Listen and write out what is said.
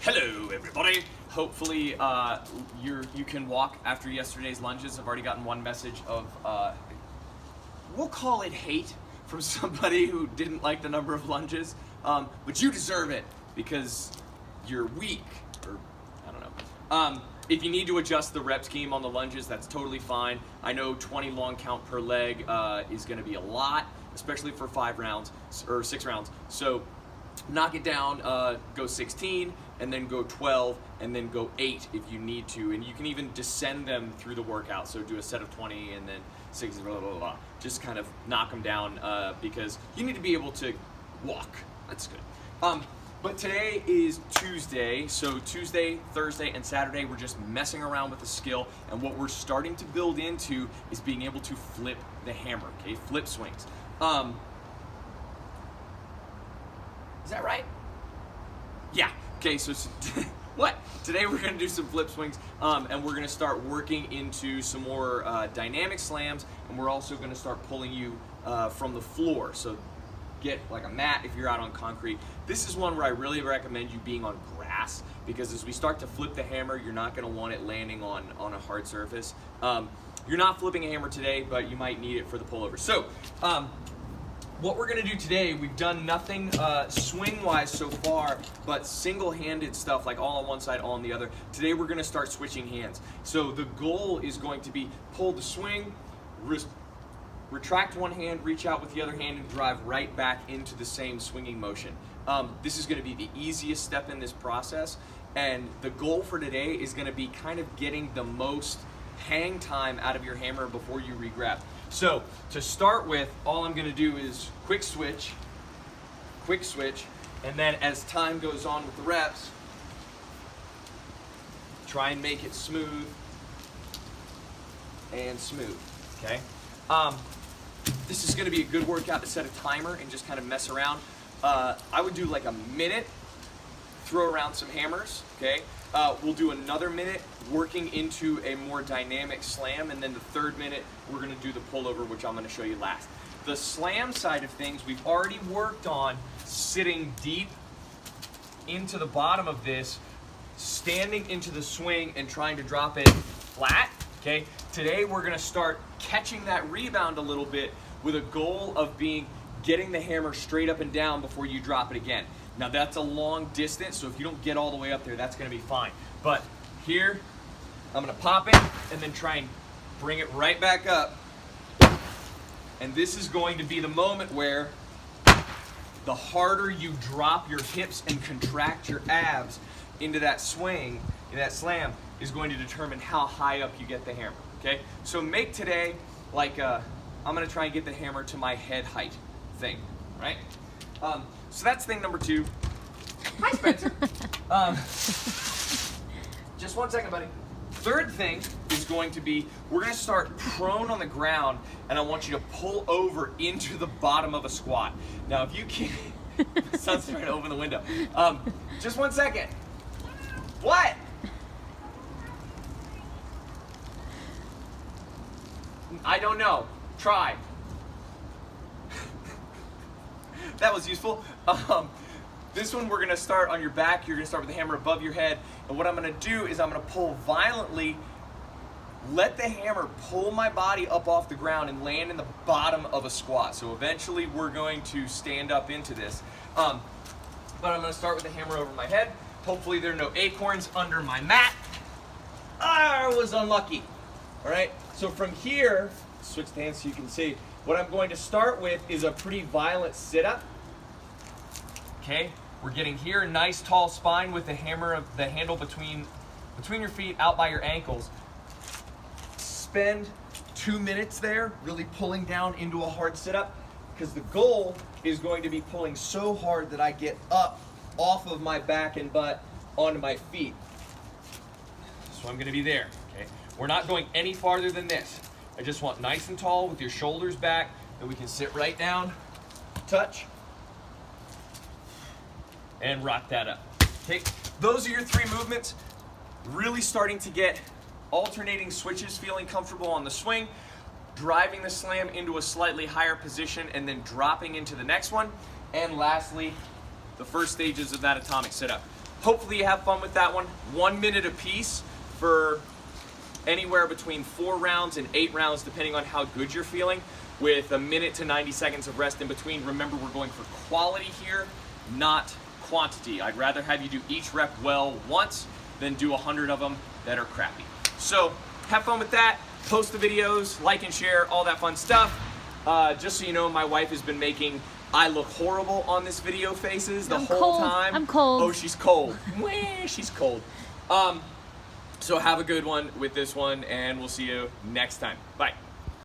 Hello, everybody. Hopefully, you can walk after yesterday's lunges. I've already gotten one message of, we'll call it hate from somebody who didn't like the number of lunges, but you deserve it because you're weak, or I don't know. If you need to adjust the rep scheme on the lunges, that's totally fine. I know 20 long count per leg is going to be a lot, especially for 5 rounds or 6 rounds. So knock it down, go 16, and then go 12, and then go 8 if you need to. And you can even descend them through the workout. So do a set of 20 and then 6, blah, blah, blah. Just kind of knock them down because you need to be able to walk. That's good. But today is Tuesday, so Tuesday, Thursday, and Saturday we're just messing around with the skill, and what we're starting to build into is being able to flip the hammer, okay? Flip swings. Is that right? Yeah. Okay, so what? Today we're gonna do some flip swings, and we're gonna start working into some more dynamic slams, and we're also gonna start pulling you from the floor. So get like a mat if you're out on concrete. This is one where I really recommend you being on grass, because as we start to flip the hammer, you're not gonna want it landing on a hard surface. You're not flipping a hammer today, but you might need it for the pullover. So, what we're gonna do today, we've done nothing swing-wise so far, but single-handed stuff, like all on one side, all on the other. Today we're gonna start switching hands. So the goal is going to be pull the swing, retract one hand, reach out with the other hand, and drive right back into the same swinging motion. This is gonna be the easiest step in this process, and the goal for today is gonna be kind of getting the most hang time out of your hammer before you re-grab. So to start with, all I'm gonna do is quick switch, and then as time goes on with the reps, try and make it smooth and smooth, okay? This is gonna be a good workout to set a timer and just kind of mess around. I would do like a minute, throw around some hammers, okay? We'll do another minute working into a more dynamic slam, and then the third minute we're gonna do the pullover, which I'm gonna show you last. The slam side of things, we've already worked on sitting deep into the bottom of this, standing into the swing and trying to drop it flat, okay? Today we're gonna start catching that rebound a little bit with a goal of getting the hammer straight up and down before you drop it again. Now that's a long distance, so if you don't get all the way up there, that's gonna be fine. But here, I'm gonna pop it and then try and bring it right back up. And this is going to be the moment where the harder you drop your hips and contract your abs into that swing, in that slam, is going to determine how high up you get the hammer, okay? So make today like I'm gonna try and get the hammer to my head height thing, right? So that's thing number 2. Hi, Spencer. Just one second, buddy. Third thing is going to be, we're gonna start prone on the ground, and I want you to pull over into the bottom of a squat. Now, if you can, my son's trying to open the window. Just one second. What? I don't know. Try. That was useful. This one we're gonna start on your back. You're gonna start with the hammer above your head. And what I'm gonna do is I'm gonna pull violently, let the hammer pull my body up off the ground and land in the bottom of a squat. So eventually we're going to stand up into this. But I'm gonna start with the hammer over my head. Hopefully there are no acorns under my mat. I was unlucky. All right, so from here, switch the hands so you can see. What I'm going to start with is a pretty violent sit-up. Okay, we're getting here, a nice tall spine with the hammer, the handle between your feet, out by your ankles. Spend 2 minutes there, really pulling down into a hard sit-up, because the goal is going to be pulling so hard that I get up off of my back and butt onto my feet. So I'm going to be there. Okay, we're not going any farther than this. I just want nice and tall with your shoulders back, and we can sit right down, touch, and rock that up. Okay, those are your 3 movements. Really starting to get alternating switches, feeling comfortable on the swing, driving the slam into a slightly higher position, and then dropping into the next one. And lastly, the first stages of that atomic sit-up. hopefully you have fun with that one. 1 minute apiece for anywhere between 4 rounds and 8 rounds, depending on how good you're feeling, with a minute to 90 seconds of rest in between. Remember, we're going for quality here, not quantity. I'd rather have you do each rep well once than do 100 of them that are crappy. So have fun with that. Post the videos, like and share, all that fun stuff. Just so you know, my wife has been making I look horrible on this video faces the whole time. I'm cold. Oh, she's cold. She's cold. So have a good one with this one, and we'll see you next time. Bye.